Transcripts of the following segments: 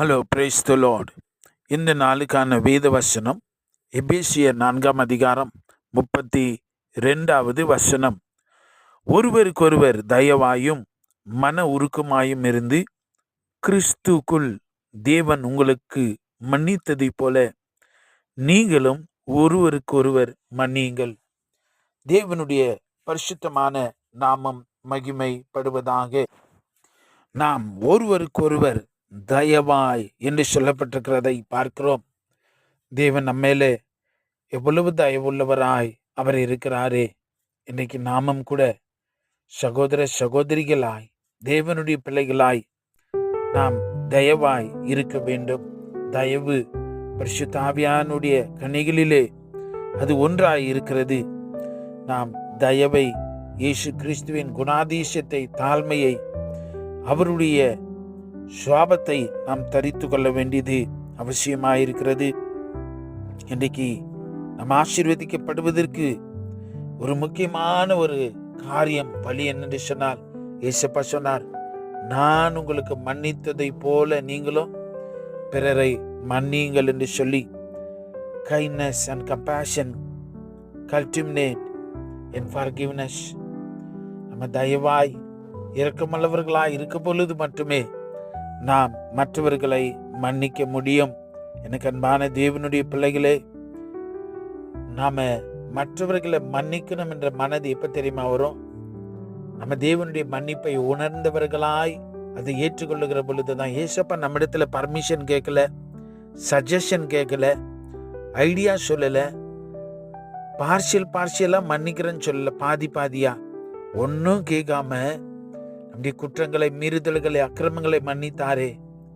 Hello, praise the Lord. இந்த நாளுக்கான வேத வசனம் எபேசியர் 4ஆம் அதிகாரம் 32வது வசனம். ஒருவருக்கொருவர் தயவாயும் மன உருக்கமாயும் இருந்து கிறிஸ்துக்குள் தேவன் உங்களுக்கு மன்னித்ததைப் போல நீங்களும் ஒருவருக்கொருவர் மன்னியுங்கள். தேவனுடைய பரிசுத்தமான நாமம் மகிமைப்படுவதாக. நாம் ஒருவருக்கொருவர் தயவாய் என்று சொல்லப்பட்டிருக்கிறதை பார்க்கிறோம். தேவன் நம்மேலே எவ்வளவு தயவுள்ளவராய் அவர் இருக்கிறாரே. இன்றைக்கு நாமும் கூட சகோதர சகோதரிகளாய், தேவனுடைய பிள்ளைகளாய் நாம் தயவாய் இருக்க வேண்டும். தயவு பரிசுத்த ஆவியானுடைய கனிகளிலே அது ஒன்றாய் இருக்கிறது. நாம் தயவை, இயேசு கிறிஸ்துவின் குணாதிசயத்தை, தாழ்மையை, அவருடைய சுவாபத்தை நாம் தரித்து கொள்ள வேண்டியது அவசியமாயிருக்கிறது. இன்றைக்கு நாம் ஆசீர்வதிக்கப்படுவதற்கு ஒரு முக்கியமான ஒரு காரியம், வழி என்னென்று சொன்னால், இயேசப்பா சொன்னார், நான் உங்களுக்கு மன்னித்ததை போல நீங்களும் பிறரை மன்னியுங்கள் என்று சொல்லி, kindness and compassion cultivate and forgiveness. நம்ம தயவாய் இரக்கமுள்ளவர்களாய் இருக்க பொழுது மட்டுமே நாம் மற்றவர்களை மன்னிக்க முடியும். எனக்கு அன்பான தேவனுடைய பிள்ளைகளே, நாம மற்றவர்களை மன்னிக்கணும் என்ற மனது எப்ப தெரியுமா வரும்? நம்ம தேவனுடைய மன்னிப்பை உணர்ந்தவர்களாய் அதை ஏற்றுக்கொள்ளுகிற பொழுதுதான். ஏசப்பா நம்மிடத்துல பர்மிஷன் கேட்கல, சஜஷன் கேட்கல, ஐடியா சொல்லல, பார்ஷியலா மன்னிக்கிறேன்னு சொல்லல, பாதி பாதியா ஒன்னும் கேட்காம நம்முடைய குற்றங்களை, மீறுதல்களை, அக்கிரமங்களை மன்னித்தாரே.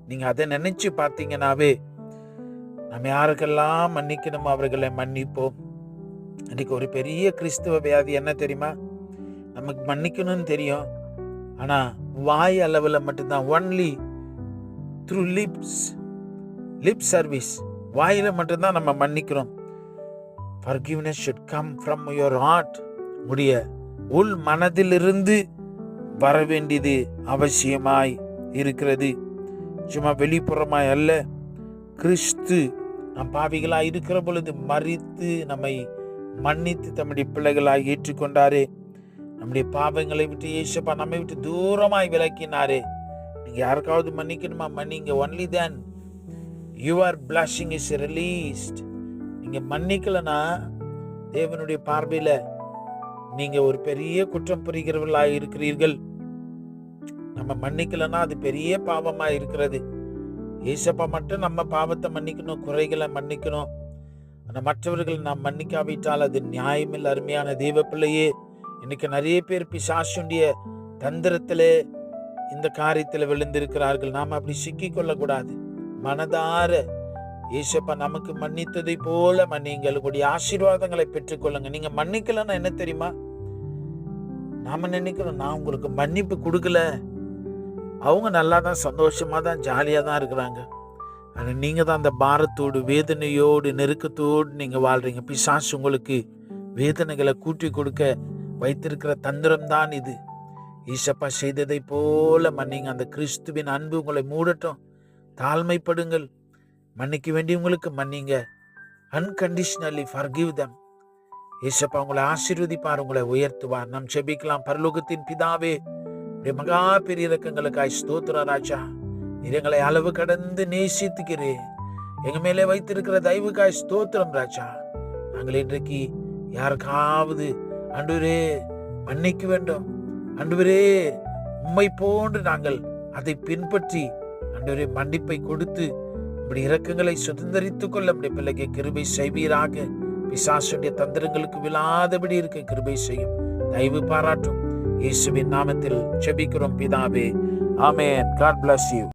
நீங்க அதை நினைச்சு பார்த்தீங்கன்னாவே நம்ம யாருக்கெல்லாம் மன்னிக்கணுமோ அவர்களை மன்னிப்போம். இன்னைக்கு ஒரு பெரிய கிறிஸ்துவ வியாதி என்ன தெரியுமா? நமக்கு மன்னிக்கணும்னு தெரியும், ஆனா வாய் அளவுல மட்டும்தான். ஒன்லி த்ரூ லிப் சர்வீஸ், வாயில மட்டும்தான் நம்ம மன்னிக்கிறோம். Forgiveness should come from your heart. உடைய உள் மனதிலிருந்து வர வேண்டியது அவசியமாய் இருக்கிறது. சும்மா வெளிப்புறமாய் அல்ல. கிறிஸ்து நம் பாவிகளாய் இருக்கிற பொழுது மரித்து நம்மை மன்னித்து தம்முடைய பிள்ளைகளாய் ஏற்றுக்கொண்டாரே. நம்முடைய பாவங்களை விட்டு இயேசுப்பா நம்மை விட்டு தூரமாய் விலக்கினாரே. நீங்க யாருக்காவது மன்னிக்கணுமா? மன்னிங்க. Only then your blessing is released. நீங்க மன்னிக்கலனா தேவனுடைய பார்வையில நீங்க ஒரு பெரிய குற்றம் புரிகிறவர்களாய் இருக்கிறீர்கள். நம்ம மன்னிக்கலன்னா அது பெரிய பாவமா இருக்கிறது. ஏசப்பா மட்டும் நம்ம பாவத்தை மன்னிக்கணும், குறைகளை மன்னிக்கணும். ஆனா மற்றவர்கள் நாம் மன்னிக்காவிட்டால் அது நியாயமில்லை. அருமையான தேவ பிள்ளையே, இன்னைக்கு நிறைய பேர் பிசாசுடைய தந்திரத்திலே இந்த காரியத்தில் விழுந்திருக்கிறார்கள். நாம் அப்படி சிக்கிக் கொள்ளக்கூடாது. மனதார ஏசப்பா நமக்கு மன்னித்ததை போல மன்னியுங்கள், உங்களுடைய ஆசீர்வாதங்களை பெற்றுக்கொள்ளுங்க. நீங்க மன்னிக்கலன்னா என்ன தெரியுமா? நாம நினைக்கிறோம், நான் உங்களுக்கு மன்னிப்பு கொடுக்கல, அவங்க நல்லா தான், சந்தோஷமா தான், ஜாலியா தான் இருக்கிறாங்க. ஆனா நீங்க தான் அந்த பாரத்தோடு, வேதனையோடு, நெருக்கத்தோடு நீங்க வாழ்றீங்க. பிசாசு உங்களுக்கு வேதனைகளை கூட்டி கொடுக்க வைத்திருக்கிற தந்திரம் தான் இது. ஈசப்பா செய்ததை போல மன்னிங்க. அந்த கிறிஸ்துவின் அன்பு உங்களை மூடட்டும். தாழ்மைப்படுங்கள். மன்னிக்க வேண்டியவங்களுக்கு மன்னிங்க. Unconditionally forgive them. ஏசப்பா உங்களை ஆசீர்வதிப்பார், உங்களை உயர்த்துவார். நாம் ஜெபிக்கலாம். பரலோகத்தின் பிதாவே, மகா பெரிய இரக்கங்களுக்காய் ஸ்தோத்திரம் ராஜா. நீர் எங்களை அளவு கடந்து நேசித்துக்கிறேன். எங்க மேலே வைத்திருக்கிற தயவுக்காய் ஸ்தோத்திரம் ராஜா. நாங்கள் இன்றைக்கு யாருக்காவது ஆண்டவரே மன்னிக்க வேண்டும், ஆண்டவரே உம்மை போன்று நாங்கள் அதை பின்பற்றி ஆண்டவரே மன்னிப்பை கொடுத்து இப்படி இரக்கங்களை சுதந்திரித்துக் கொள்ள நம்முடைய பிள்ளைக்கு கிருபை செய்வீராக. பிசாசுடைய தந்திரங்களுக்கு விழாதபடி இருக்க கிருபை செய்யும், தயவு பாராட்டும். இயேசுவின் நாமத்தில் ஜெபிக்கிறோம் பிதாவே, ஆமென். God bless you.